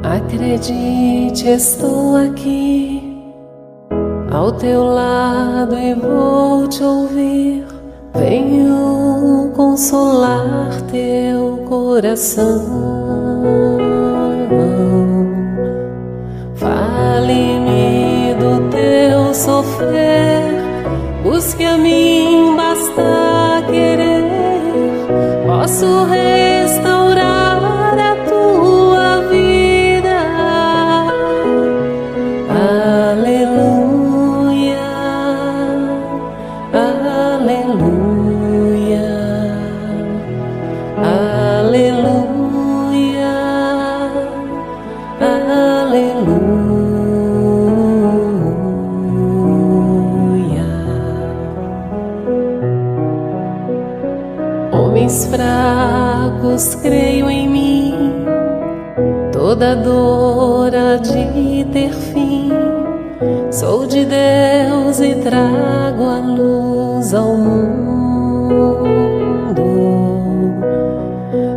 Acredite, estou aqui ao teu lado e vou te ouvir. Venho consolar teu coração. Fale-me do teu sofrer, busque a mim, basta querer. Posso restaurar a tua vida. Aleluia, aleluia, aleluia, aleluia. Homens fracos, creio em mim, toda dor há de ter fim. Sou de Deus e trago a luz ao mundo.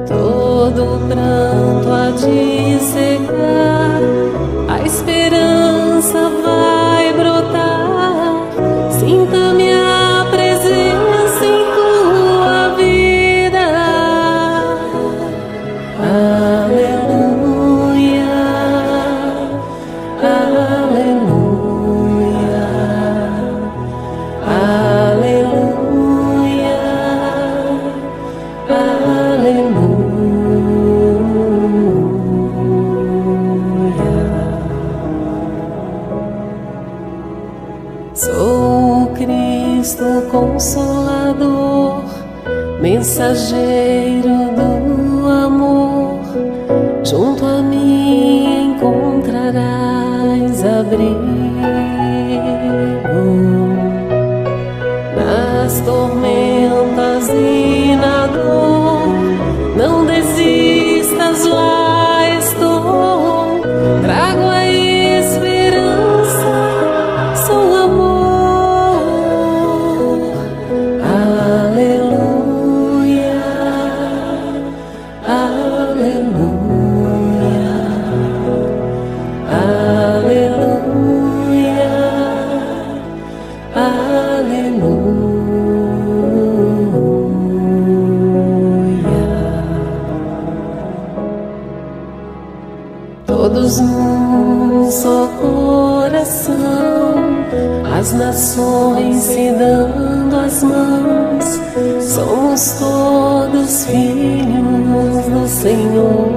Todo pranto há de secar, a esperança vai brotar. Sinta minha presença em tua vida. Aleluia, aleluia, aleluia, aleluia. Sou o Cristo Consolador, mensageiro do amor. Junto a mim encontrarás abrigo. Nas tormentas e na dor, não desistas, lá estou. Trago a esperança, sou amor. Aleluia, aleluia, aleluia, aleluia. Todos num só coração, as nações se dando as mãos. Somos todos filhos do Senhor.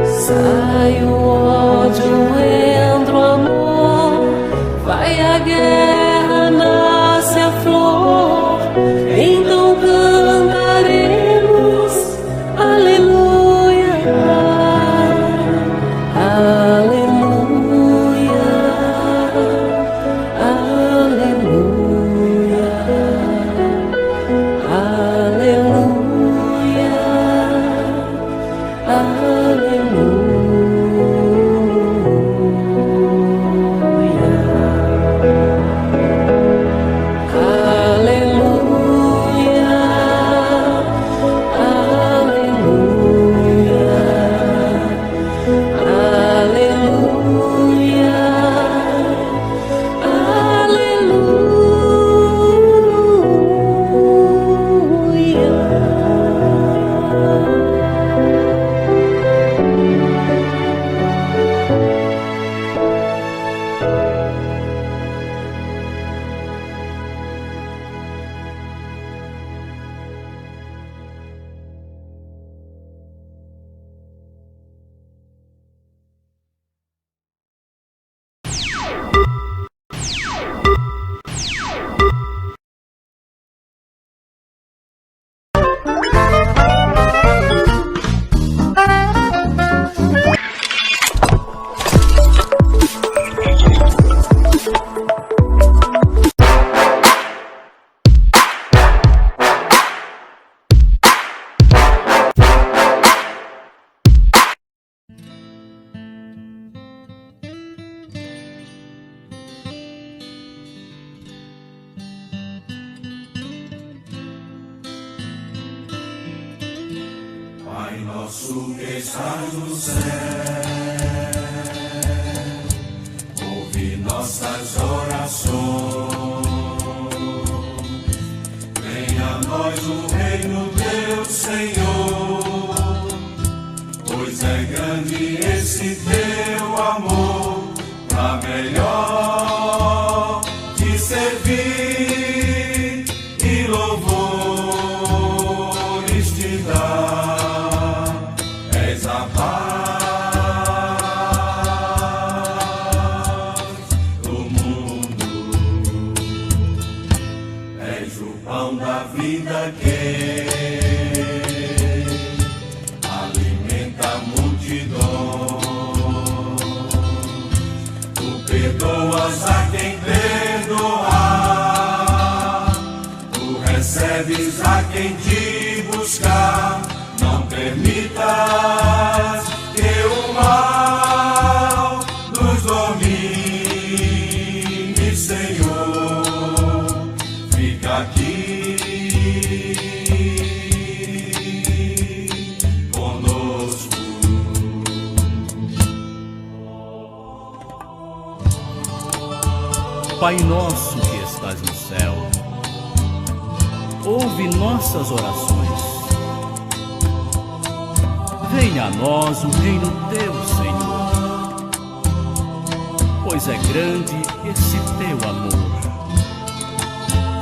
Sai o ódio, entra o amor, vai a guerra, nasce a flor. Então cantaremos aleluia, aleluia, aleluia, aleluia, aleluia. nosso que estás no céu, ouve nossas orações. Venha a nós o reino teu, Senhor, pois é grande esse teu amor, pra melhor te servir e louvores te dar. És a paz do mundo, és o pão da vida que alimenta a multidão. Tu perdoas a quem perdoar, tu recebes a quem te buscar. Não permitas que o mal nos domine, Senhor. Fica aqui conosco. Pai nosso que estás no céu, ouve nossas orações. Venha a nós o reino teu, Senhor, pois é grande esse teu amor,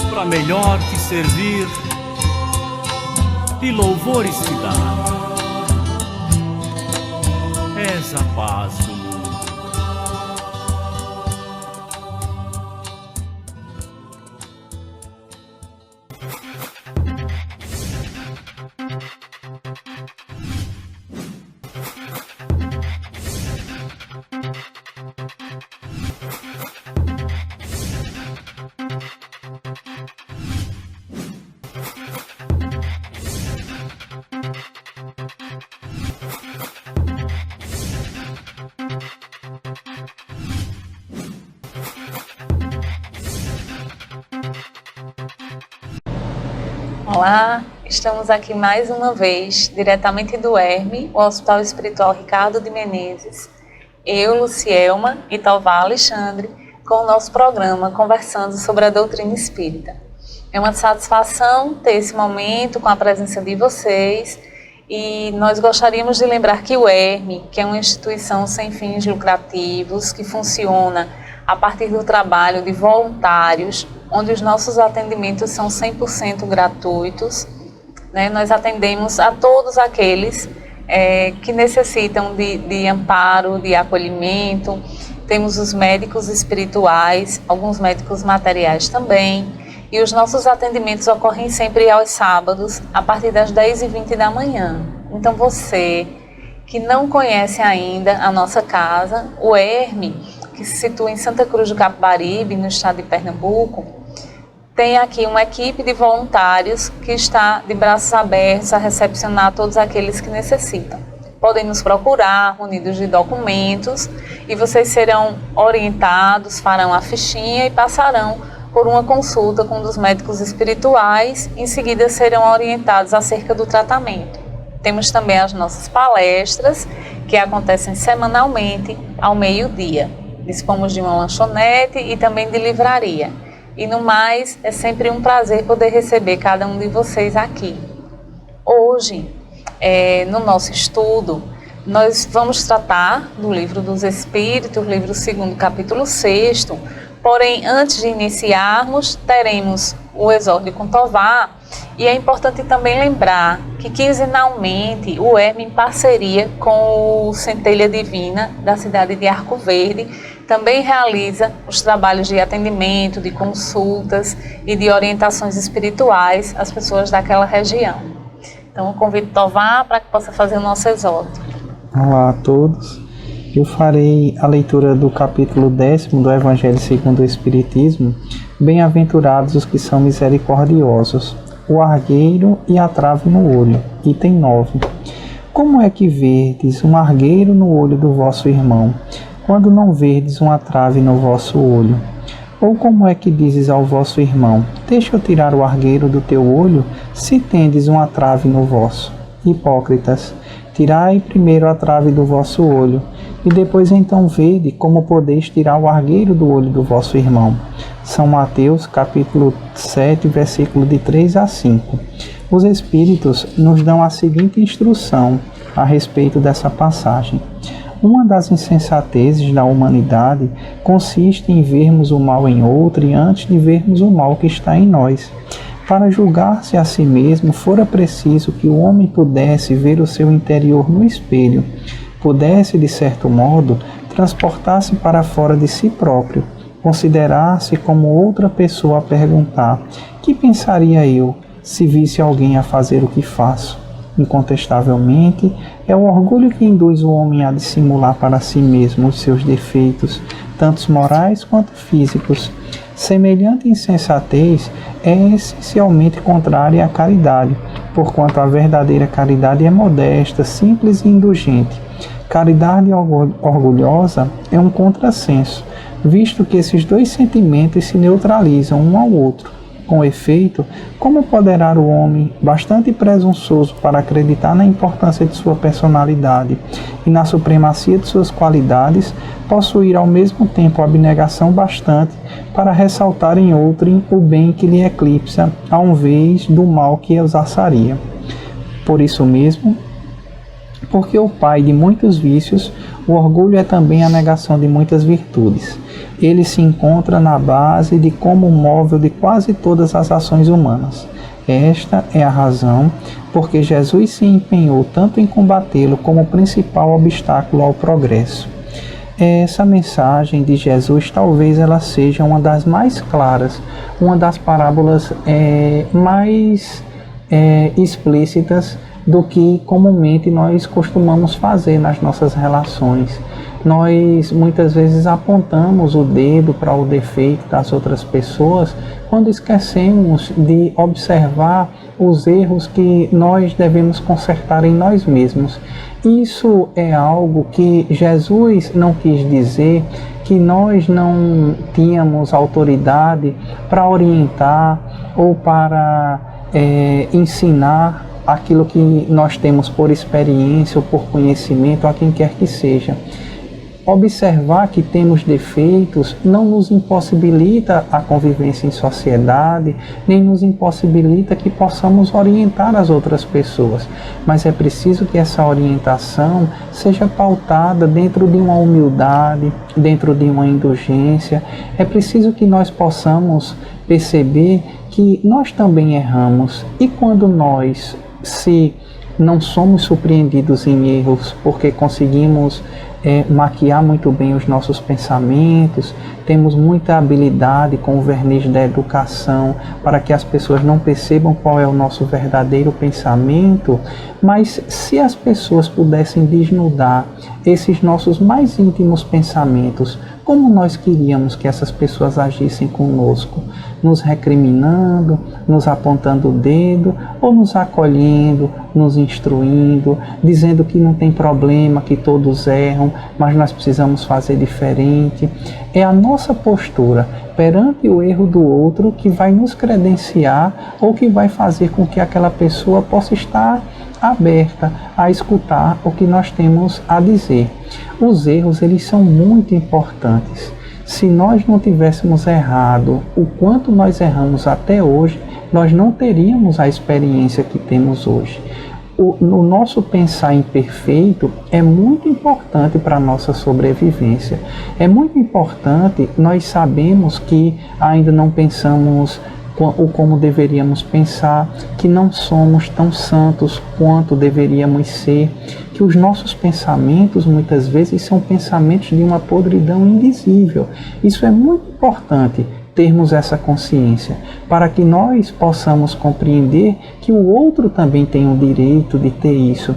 para melhor te servir e louvores te dar. És a paz do mundo. Olá, estamos aqui mais uma vez, diretamente do Herme, o Hospital Espiritual Ricardo de Menezes. Eu, Lucielma e Tovar Alexandre, com o nosso programa Conversando sobre a Doutrina Espírita. É uma satisfação ter esse momento com a presença de vocês e nós gostaríamos de lembrar que o Herme, que é uma instituição sem fins lucrativos, que funciona a partir do trabalho de voluntários, onde os nossos atendimentos são 100% gratuitos, né? Nós atendemos a todos aqueles que necessitam de amparo, de acolhimento. Temos os médicos espirituais, alguns médicos materiais também, e os nossos atendimentos ocorrem sempre aos sábados, a partir das 10h20 da manhã. Então você que não conhece ainda a nossa casa, o Herme, que se situa em Santa Cruz do Capibaribe, no estado de Pernambuco, tem aqui uma equipe de voluntários que está de braços abertos a recepcionar todos aqueles que necessitam. Podem nos procurar, munidos de documentos, e vocês serão orientados, farão a fichinha e passarão por uma consulta com um dos médicos espirituais. Em seguida serão orientados acerca do tratamento. Temos também as nossas palestras, que acontecem semanalmente ao meio-dia. Dispomos de uma lanchonete e também de livraria. E no mais, é sempre um prazer poder receber cada um de vocês aqui. Hoje, no nosso estudo, nós vamos tratar do Livro dos Espíritos, livro 2º, capítulo 6º. Porém, antes de iniciarmos, teremos o exórdio com Tovar. E é importante também lembrar que quinzenalmente o Herme, em parceria com o Centelha Divina da cidade de Arco Verde, também realiza os trabalhos de atendimento, de consultas e de orientações espirituais às pessoas daquela região. Então eu convido Tovar para que possa fazer o nosso exórdio. Olá a todos. Eu farei a leitura do capítulo 10º do Evangelho segundo o Espiritismo. Bem-aventurados os que são misericordiosos, o argueiro e a trave no olho. Item 9. Como é que verdes um argueiro no olho do vosso irmão, quando não verdes uma trave no vosso olho? Ou como é que dizes ao vosso irmão, deixa eu tirar o argueiro do teu olho, se tendes uma trave no vosso? Hipócritas, Tirai primeiro a trave do vosso olho, e depois então vede como podeis tirar o argueiro do olho do vosso irmão. São Mateus, capítulo 7, versículo de 3 a 5. Os Espíritos nos dão a seguinte instrução a respeito dessa passagem. Uma das insensatezes da humanidade consiste em vermos o mal em outro antes de vermos o mal que está em nós. Para julgar-se a si mesmo, fora preciso que o homem pudesse ver o seu interior no espelho, pudesse, de certo modo, transportar-se para fora de si próprio, considerar-se como outra pessoa a perguntar: que pensaria eu se visse alguém a fazer o que faço? Incontestavelmente, é o orgulho que induz o homem a dissimular para si mesmo os seus defeitos, tanto morais quanto físicos. Semelhante insensatez é essencialmente contrária à caridade, porquanto a verdadeira caridade é modesta, simples e indulgente. Caridade orgulhosa é um contrassenso, visto que esses dois sentimentos se neutralizam um ao outro. Com efeito, como poderá o homem, bastante presunçoso para acreditar na importância de sua personalidade e na supremacia de suas qualidades, possuir ao mesmo tempo abnegação bastante para ressaltar em outrem o bem que lhe eclipsa, ao invés do mal que exalçaria? Por isso mesmo, porque o pai de muitos vícios, o orgulho é também a negação de muitas virtudes. Ele se encontra na base de como móvel de quase todas as ações humanas. Esta é a razão porque Jesus se empenhou tanto em combatê-lo como principal obstáculo ao progresso. Essa mensagem de Jesus talvez ela seja uma das mais claras, uma das parábolas mais explícitas do que comumente nós costumamos fazer nas nossas relações. Nós muitas vezes apontamos o dedo para o defeito das outras pessoas quando esquecemos de observar os erros que nós devemos consertar em nós mesmos. Isso é algo que Jesus não quis dizer que nós não tínhamos autoridade para orientar ou para ensinar aquilo que nós temos por experiência ou por conhecimento a quem quer que seja. Observar que temos defeitos não nos impossibilita a convivência em sociedade, nem nos impossibilita que possamos orientar as outras pessoas. Mas é preciso que essa orientação seja pautada dentro de uma humildade, dentro de uma indulgência. É preciso que nós possamos perceber que nós também erramos. E quando nós, se não somos surpreendidos em erros porque conseguimos maquiar muito bem os nossos pensamentos, temos muita habilidade com o verniz da educação para que as pessoas não percebam qual é o nosso verdadeiro pensamento, mas se as pessoas pudessem desnudar esses nossos mais íntimos pensamentos, como nós queríamos que essas pessoas agissem conosco? Nos recriminando, nos apontando o dedo, ou nos acolhendo, nos instruindo, dizendo que não tem problema, que todos erram, mas nós precisamos fazer diferente. É a nossa postura perante o erro do outro que vai nos credenciar ou que vai fazer com que aquela pessoa possa estar aberta a escutar o que nós temos a dizer. Os erros, eles são muito importantes. Se nós não tivéssemos errado o quanto nós erramos até hoje, nós não teríamos a experiência que temos hoje. O nosso pensar imperfeito é muito importante para a nossa sobrevivência. É muito importante, nós sabemos que ainda não pensamos ou como deveríamos pensar, que não somos tão santos quanto deveríamos ser, que os nossos pensamentos muitas vezes são pensamentos de uma podridão indizível. Isso é muito importante, termos essa consciência, para que nós possamos compreender que o outro também tem o direito de ter isso.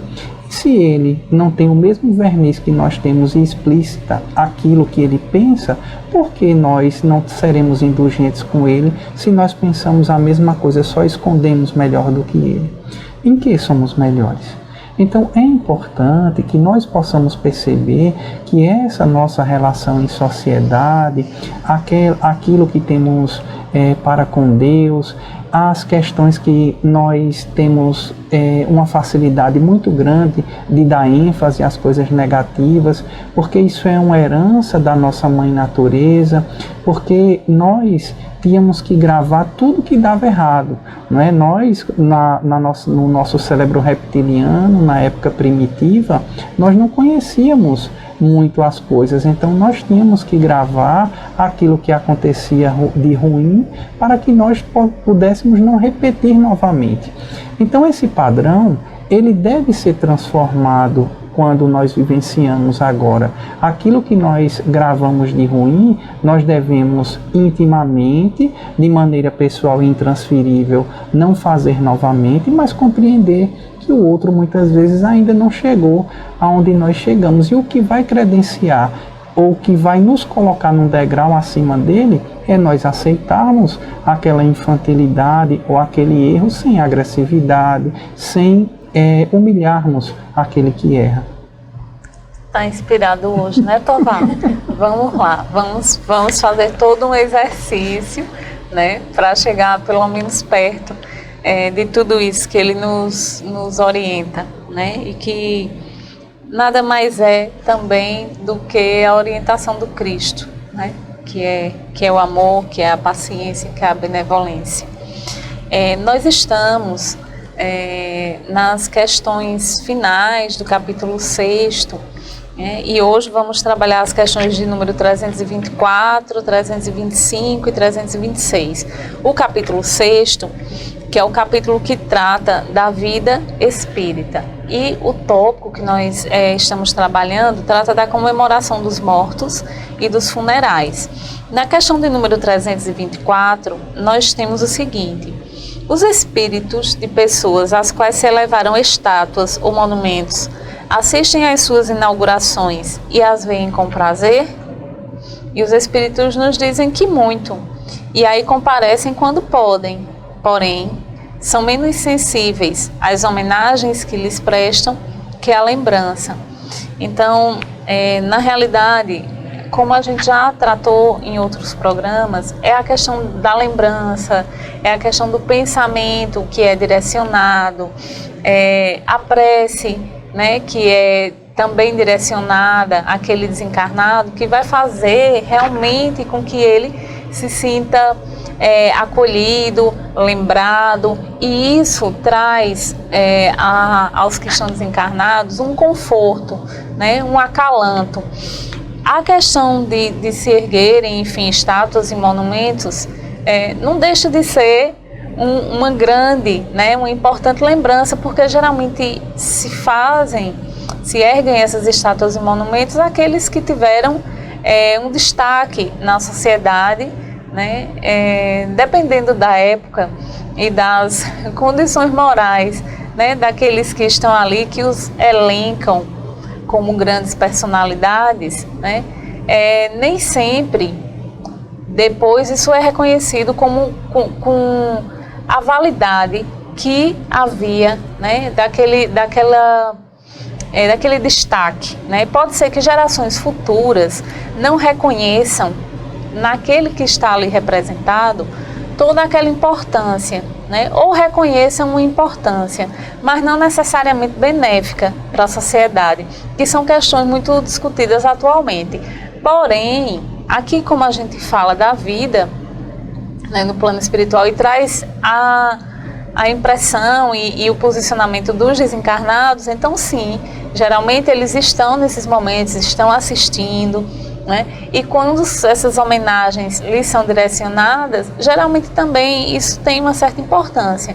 Se ele não tem o mesmo verniz que nós temos e explícita aquilo que ele pensa, por que nós não seremos indulgentes com ele se nós pensamos a mesma coisa, só escondemos melhor do que ele? Em que somos melhores? Então é importante que nós possamos perceber que essa nossa relação em sociedade, aquilo que temos para com Deus, as questões que nós temos uma facilidade muito grande de dar ênfase às coisas negativas, porque isso é uma herança da nossa mãe natureza, porque nós tínhamos que gravar tudo que dava errado, não é? Nós, no nosso cérebro reptiliano, na época primitiva, nós não conhecíamos muito as coisas, então nós tínhamos que gravar aquilo que acontecia de ruim para que nós pudéssemos não repetir novamente. Então esse padrão, ele deve ser transformado quando nós vivenciamos agora. Aquilo que nós gravamos de ruim, nós devemos intimamente, de maneira pessoal e intransferível, não fazer novamente, mas compreender que o outro muitas vezes ainda não chegou aonde nós chegamos. E o que vai credenciar ou que vai nos colocar num degrau acima dele é nós aceitarmos aquela infantilidade ou aquele erro sem agressividade, sem humilharmos aquele que erra. Está inspirado hoje, né, Tovar? Vamos lá, vamos fazer todo um exercício, né, para chegar pelo menos perto de tudo isso que ele nos orienta, né, e que nada mais é também do que a orientação do Cristo, né, que é o amor, que é a paciência, que é a benevolência. Nós estamos nas questões finais do capítulo 6º, e hoje vamos trabalhar as questões de número 324, 325 e 326. O capítulo 6º, que é o capítulo que trata da vida espírita. E o tópico que nós estamos trabalhando trata da comemoração dos mortos e dos funerais. Na questão de número 324, nós temos o seguinte: os espíritos de pessoas às quais se elevaram estátuas ou monumentos assistem às suas inaugurações e as veem com prazer? E os espíritos nos dizem que muito, e aí comparecem quando podem, porém são menos sensíveis às homenagens que lhes prestam que à lembrança. Então, na realidade, como a gente já tratou em outros programas, é a questão da lembrança, é a questão do pensamento que é direcionado, a prece, né, que é também direcionada àquele desencarnado, que vai fazer realmente com que ele se sinta acolhido, lembrado, e isso traz aos que estão desencarnados um conforto, né, um acalanto. A questão de se erguerem, enfim, estátuas e monumentos, não deixa de ser uma grande, né, uma importante lembrança, porque geralmente se erguem essas estátuas e monumentos aqueles que tiveram um destaque na sociedade, né, dependendo da época e das condições morais, né, daqueles que estão ali, que os elencam como grandes personalidades, né, nem sempre depois isso é reconhecido com a validade que havia, né, daquele destaque, né? Pode ser que gerações futuras não reconheçam naquele que está ali representado toda aquela importância, né? Ou reconheçam uma importância, mas não necessariamente benéfica para a sociedade, que são questões muito discutidas atualmente. Porém, aqui como a gente fala da vida, né, no plano espiritual, e traz a impressão e o posicionamento dos desencarnados, então sim, geralmente eles estão nesses momentos, estão assistindo, né? E quando essas homenagens lhes são direcionadas, geralmente também isso tem uma certa importância.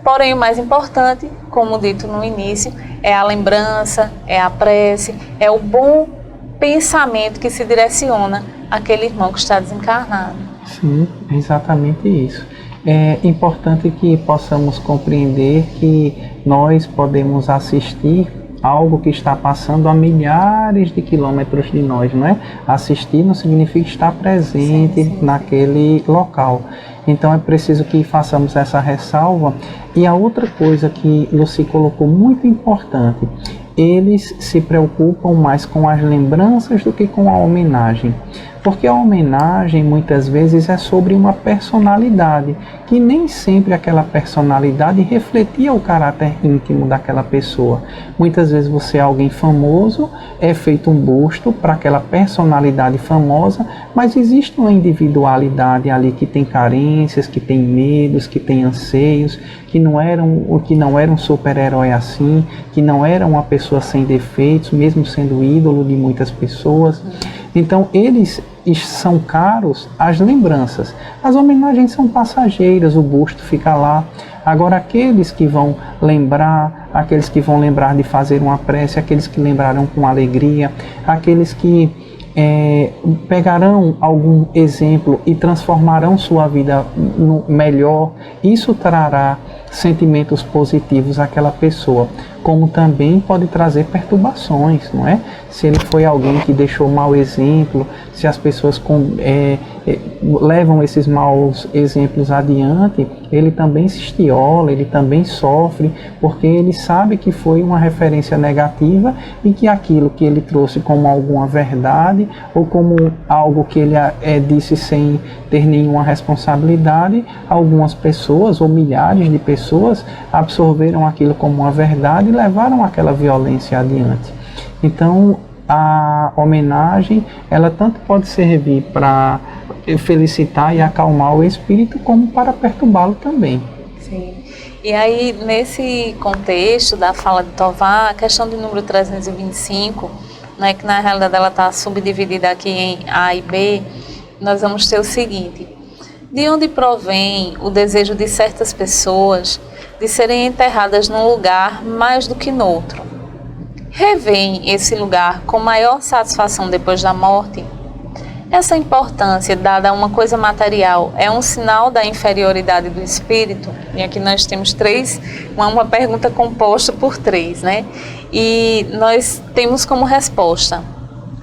Porém, o mais importante, como dito no início, é a lembrança, é a prece, é o bom pensamento que se direciona àquele irmão que está desencarnado. Sim, é exatamente isso. É importante que possamos compreender que nós podemos assistir algo que está passando a milhares de quilômetros de nós, não é? Assistir não significa estar presente naquele local. Então é preciso que façamos essa ressalva. E a outra coisa que Lucy colocou muito importante, eles se preocupam mais com as lembranças do que com a homenagem. Porque a homenagem muitas vezes é sobre uma personalidade, que nem sempre aquela personalidade refletia o caráter íntimo daquela pessoa. Muitas vezes você é alguém famoso, é feito um busto para aquela personalidade famosa, mas existe uma individualidade ali que tem carências, que tem medos, que tem anseios, que não era um super-herói assim, que não era uma pessoa sem defeitos, mesmo sendo ídolo de muitas pessoas. Então eles são caros às lembranças. As homenagens são passageiras, o busto fica lá. Agora aqueles que vão lembrar, aqueles que vão lembrar de fazer uma prece, aqueles que lembrarão com alegria, aqueles que pegarão algum exemplo e transformarão sua vida no melhor, isso trará sentimentos positivos àquela pessoa, como também pode trazer perturbações, não é? Se ele foi alguém que deixou mau exemplo, se as pessoas levam esses maus exemplos adiante, ele também se estiola, ele também sofre, porque ele sabe que foi uma referência negativa e que aquilo que ele trouxe como alguma verdade ou como algo que ele disse sem ter nenhuma responsabilidade, algumas pessoas ou milhares de pessoas absorveram aquilo como uma verdade e levaram aquela violência adiante. Então, a homenagem, ela tanto pode servir para felicitar e acalmar o espírito, como para perturbá-lo também. Sim. E aí, nesse contexto da fala de Tovar, a questão do número 325, né, que na realidade ela está subdividida aqui em A e B, nós vamos ter o seguinte: de onde provém o desejo de certas pessoas de serem enterradas num lugar mais do que noutro? Revêem esse lugar com maior satisfação depois da morte? Essa importância dada a uma coisa material é um sinal da inferioridade do espírito? E aqui nós temos uma pergunta composta por 3, né? E nós temos como resposta: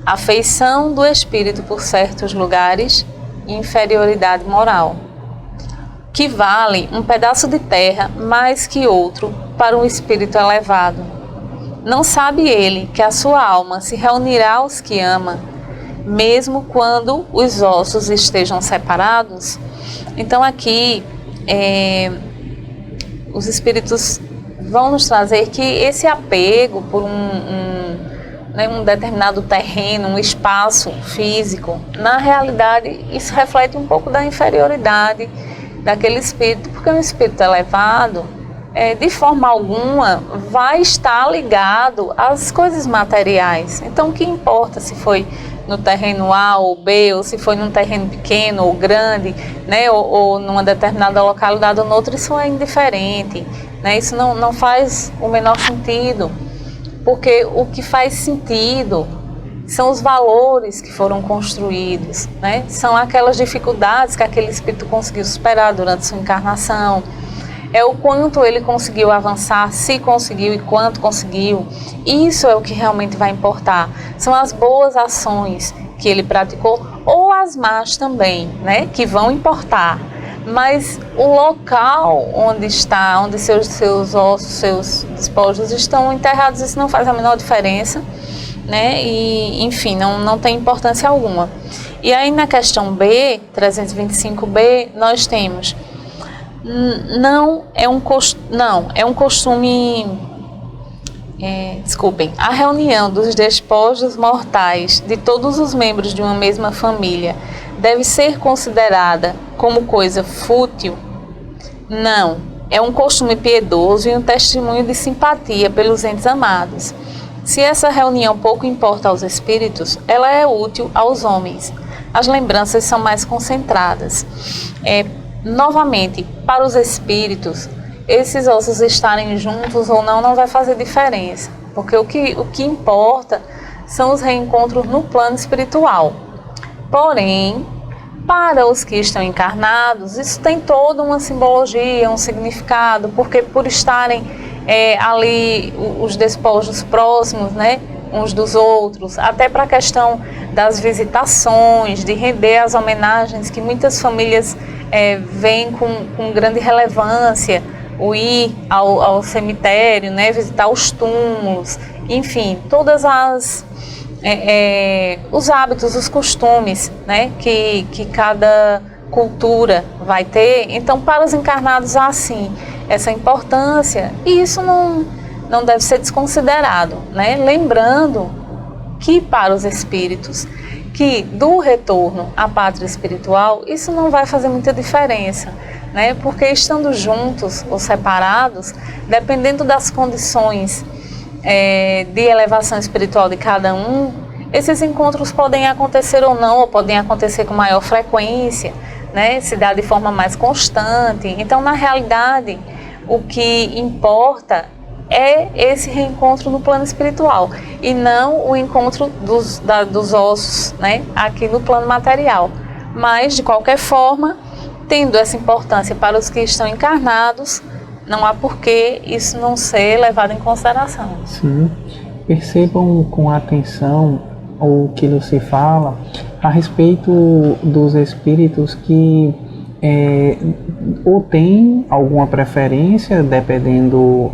afeição do espírito por certos lugares e inferioridade moral. Que vale um pedaço de terra mais que outro para um espírito elevado? Não sabe ele que a sua alma se reunirá aos que ama, mesmo quando os ossos estejam separados? Então aqui os espíritos vão nos trazer que esse apego por um determinado terreno, um espaço físico, na realidade isso reflete um pouco da inferioridade daquele espírito, porque um espírito elevado, de forma alguma, vai estar ligado às coisas materiais. Então, o que importa se foi no terreno A ou B, ou se foi num terreno pequeno ou grande, né, ou numa determinada localidade ou noutra, isso é indiferente, né? Isso não faz o menor sentido, porque o que faz sentido são os valores que foram construídos, né? São aquelas dificuldades que aquele espírito conseguiu superar durante sua encarnação. É o quanto ele conseguiu avançar, se conseguiu e quanto conseguiu. Isso é o que realmente vai importar. São as boas ações que ele praticou, ou as más também, né? Que vão importar. Mas o local onde seus ossos, seus despojos estão enterrados, isso não faz a menor diferença, né? E, enfim, não tem importância alguma. E aí na questão B, 325B, nós temos: a reunião dos despojos mortais de todos os membros de uma mesma família deve ser considerada como coisa fútil? Não, é um costume piedoso e um testemunho de simpatia pelos entes amados. Se essa reunião pouco importa aos espíritos, ela é útil aos homens. As lembranças são mais concentradas. Novamente, para os espíritos, esses ossos estarem juntos ou não vai fazer diferença, porque o que importa são os reencontros no plano espiritual. Porém, para os que estão encarnados, isso tem toda uma simbologia, um significado, porque por estarem ali os despojos próximos, né, uns dos outros, até para a questão das visitações, de render as homenagens que muitas famílias veem com grande relevância, o ir ao cemitério, né, visitar os túmulos, enfim, todas os hábitos, os costumes, né, que cada cultura vai ter. Então, para os encarnados há sim essa importância, e isso não deve ser desconsiderado, né? Lembrando que para os espíritos que do retorno à pátria espiritual, isso não vai fazer muita diferença, né? Porque estando juntos ou separados, dependendo das condições de elevação espiritual de cada um, esses encontros podem acontecer ou não, ou podem acontecer com maior frequência, né? Se dá de forma mais constante. Então, na realidade, o que importa é esse reencontro no plano espiritual e não o encontro dos ossos, né, aqui no plano material. Mas, de qualquer forma, tendo essa importância para os que estão encarnados, não há por que isso não ser levado em consideração. Sim, percebam com atenção o que Lucy fala a respeito dos espíritos que ou tem alguma preferência, dependendo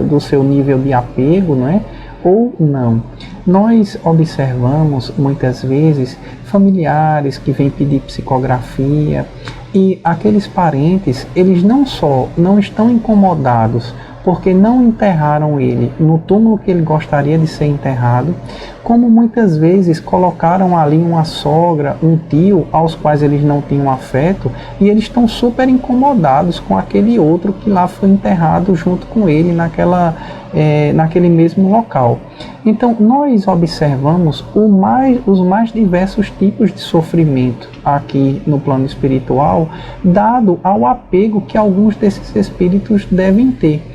do seu nível de apego, não é? Ou não. Nós observamos muitas vezes familiares que vêm pedir psicografia, e aqueles parentes, eles não só não estão incomodados porque não enterraram ele no túmulo que ele gostaria de ser enterrado, como muitas vezes colocaram ali uma sogra, um tio, aos quais eles não tinham afeto, e eles estão super incomodados com aquele outro que lá foi enterrado junto com ele naquele mesmo local. Então, nós observamos os mais diversos tipos de sofrimento aqui no plano espiritual, dado ao apego que alguns desses espíritos devem ter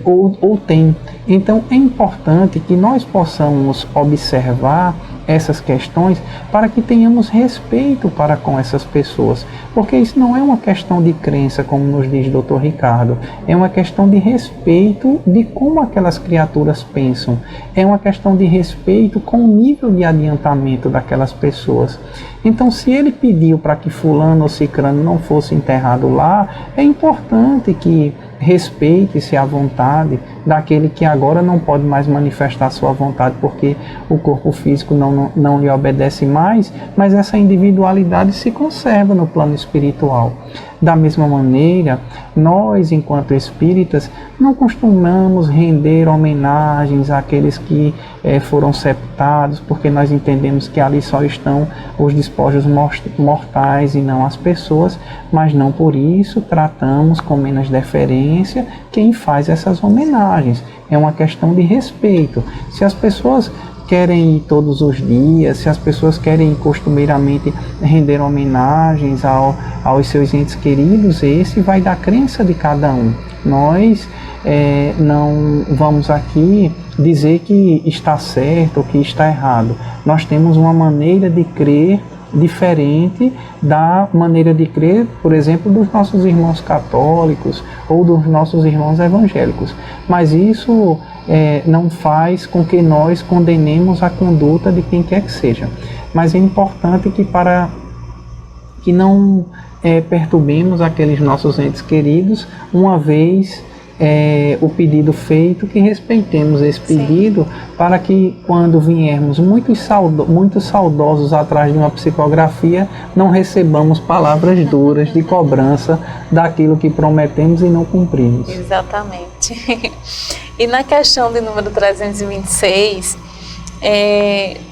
ou têm. Então, é importante que nós possamos observar essas questões para que tenhamos respeito para com essas pessoas, porque isso não é uma questão de crença, como nos diz Dr. Ricardo, é uma questão de respeito de como aquelas criaturas pensam, é uma questão de respeito com o nível de adiantamento daquelas pessoas. Então, se ele pediu para que fulano ou cicrano não fosse enterrado lá, é importante que respeite-se a vontade daquele que agora não pode mais manifestar sua vontade porque o corpo físico não lhe obedece mais, mas essa individualidade se conserva no plano espiritual. Da mesma maneira, nós, enquanto espíritas, não costumamos render homenagens àqueles que foram sepultados, porque nós entendemos que ali só estão os despojos mortais e não as pessoas, mas não por isso tratamos com menos deferência quem faz essas homenagens. É uma questão de respeito. Se as pessoas querem ir todos os dias, se as pessoas querem costumeiramente render homenagens aos seus entes queridos, esse vai da crença de cada um. Nós não vamos aqui dizer que está certo ou que está errado. Nós temos uma maneira de crer diferente da maneira de crer, por exemplo, dos nossos irmãos católicos ou dos nossos irmãos evangélicos. Mas isso não faz com que nós condenemos a conduta de quem quer que seja. Mas é importante que não perturbemos aqueles nossos entes queridos, uma vez o pedido feito, que respeitemos esse pedido. Sim. Para que quando viermos muito saudosos atrás de uma psicografia, não recebamos palavras duras de cobrança daquilo que prometemos e não cumprimos. Exatamente. E na questão de número 326,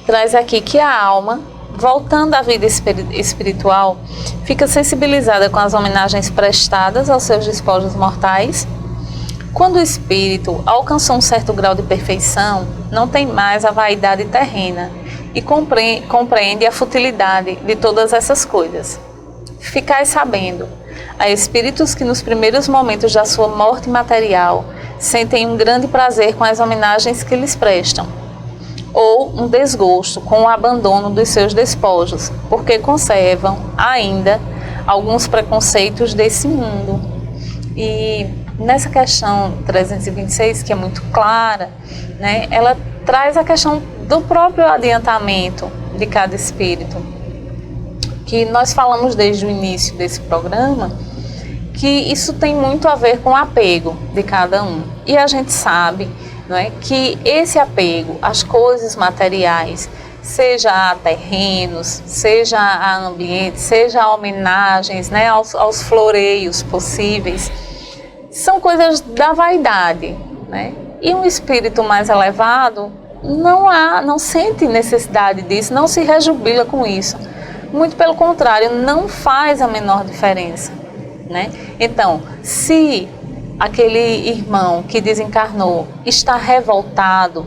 traz aqui que a alma, voltando à vida espiritual, fica sensibilizada com as homenagens prestadas aos seus despojos mortais. Quando o espírito alcançou um certo grau de perfeição, não tem mais a vaidade terrena e compreende a futilidade de todas essas coisas. Ficai sabendo, há espíritos que nos primeiros momentos da sua morte material sentem um grande prazer com as homenagens que lhes prestam, ou um desgosto com o abandono dos seus despojos, porque conservam ainda alguns preconceitos desse mundo. E nessa questão 326, que é muito clara, né, ela traz a questão do próprio adiantamento de cada espírito, que nós falamos desde o início desse programa, que isso tem muito a ver com o apego de cada um. E a gente sabe não é? Que esse apego às coisas materiais, seja a terrenos, seja a ambiente, seja a homenagens, né, aos floreios possíveis, são coisas da vaidade, né? E um espírito mais elevado não sente necessidade disso, não se rejubila com isso. Muito pelo contrário, não faz a menor diferença, né? Então, se aquele irmão que desencarnou está revoltado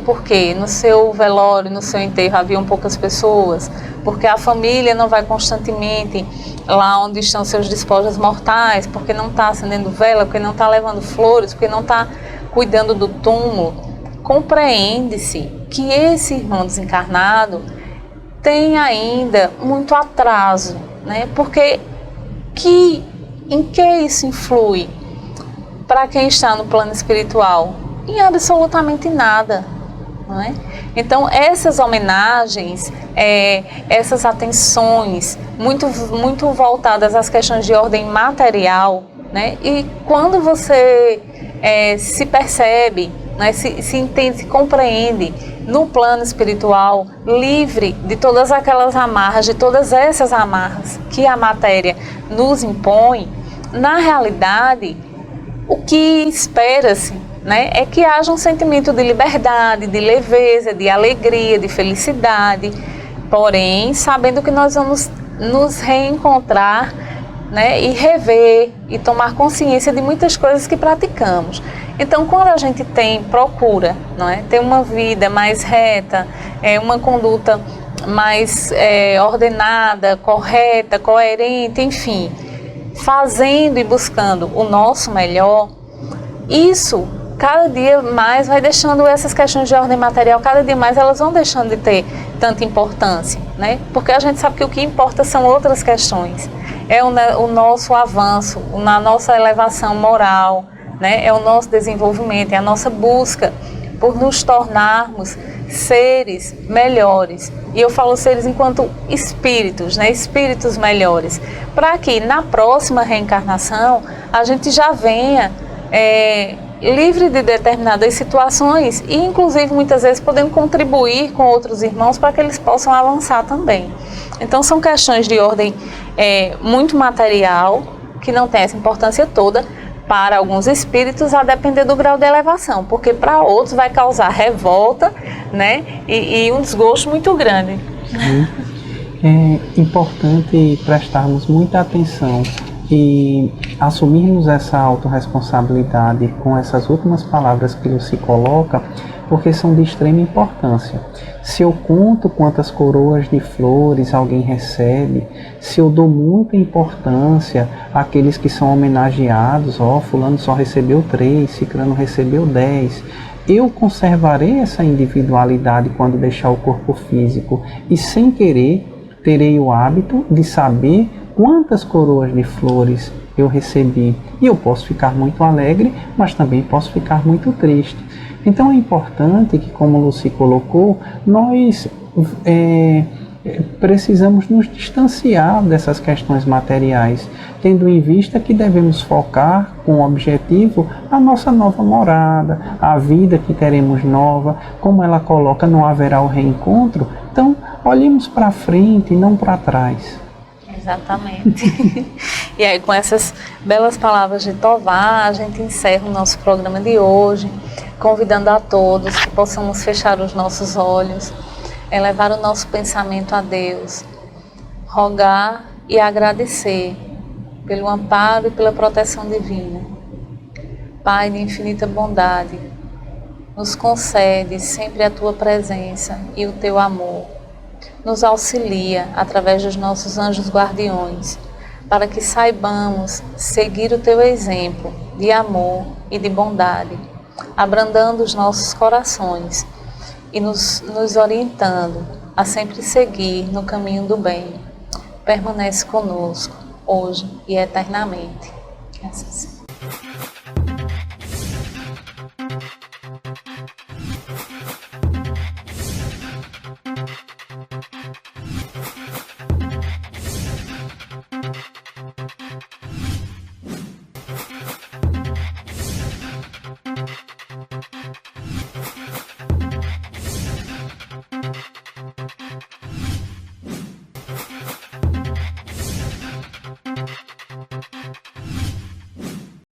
porque no seu velório, no seu enterro haviam poucas pessoas, porque a família não vai constantemente lá onde estão seus despojos mortais, porque não está acendendo vela, porque não está levando flores, porque não está cuidando do túmulo, compreende-se que esse irmão desencarnado tem ainda muito atraso, né? Porque em que isso influi para quem está no plano espiritual? Em absolutamente nada, não é? Então, essas homenagens, essas atenções, muito voltadas às questões de ordem material, né? E quando você se percebe, né, se entende, se compreende no plano espiritual, livre de todas aquelas amarras, de todas essas amarras que a matéria nos impõe, na realidade, o que espera-se, né, é que haja um sentimento de liberdade, de leveza, de alegria, de felicidade, porém, sabendo que nós vamos nos reencontrar, né, e rever e tomar consciência de muitas coisas que praticamos. Então, quando a gente procura, não é, ter uma vida mais reta, uma conduta mais ordenada, correta, coerente, enfim, fazendo e buscando o nosso melhor, isso cada dia mais vai deixando essas questões de ordem material, cada dia mais elas vão deixando de ter tanta importância, né? Porque a gente sabe que o que importa são outras questões, o nosso avanço, a nossa elevação moral, né? É o nosso desenvolvimento, é a nossa busca por nos tornarmos seres melhores. E eu falo seres enquanto espíritos, né? Espíritos melhores, para que na próxima reencarnação a gente já venha livre de determinadas situações e inclusive muitas vezes podendo contribuir com outros irmãos para que eles possam avançar também. Então são questões de ordem muito material, que não tem essa importância toda para alguns espíritos, a depender do grau de elevação, porque para outros vai causar revolta, né, e um desgosto muito grande. É importante prestarmos muita atenção e assumirmos essa autorresponsabilidade com essas últimas palavras que Lucy coloca, porque são de extrema importância. Se eu conto quantas coroas de flores alguém recebe, se eu dou muita importância àqueles que são homenageados, fulano só recebeu 3, ciclano recebeu 10, eu conservarei essa individualidade quando deixar o corpo físico e sem querer terei o hábito de saber quantas coroas de flores eu recebi. E eu posso ficar muito alegre, mas também posso ficar muito triste. Então é importante que, como Lucy colocou, nós precisamos nos distanciar dessas questões materiais, tendo em vista que devemos focar com o objetivo a nossa nova morada, a vida que teremos nova. Como ela coloca, não haverá o reencontro, então olhemos para frente e não para trás. Exatamente. E aí, com essas belas palavras de Tová, a gente encerra o nosso programa de hoje, convidando a todos que possamos fechar os nossos olhos, elevar o nosso pensamento a Deus, rogar e agradecer pelo amparo e pela proteção divina. Pai de infinita bondade, nos concede sempre a Tua presença e o Teu amor. Nos auxilia através dos nossos anjos guardiões, para que saibamos seguir o Teu exemplo de amor e de bondade, abrandando os nossos corações e nos orientando a sempre seguir no caminho do bem. Permanece conosco, hoje e eternamente. Graças.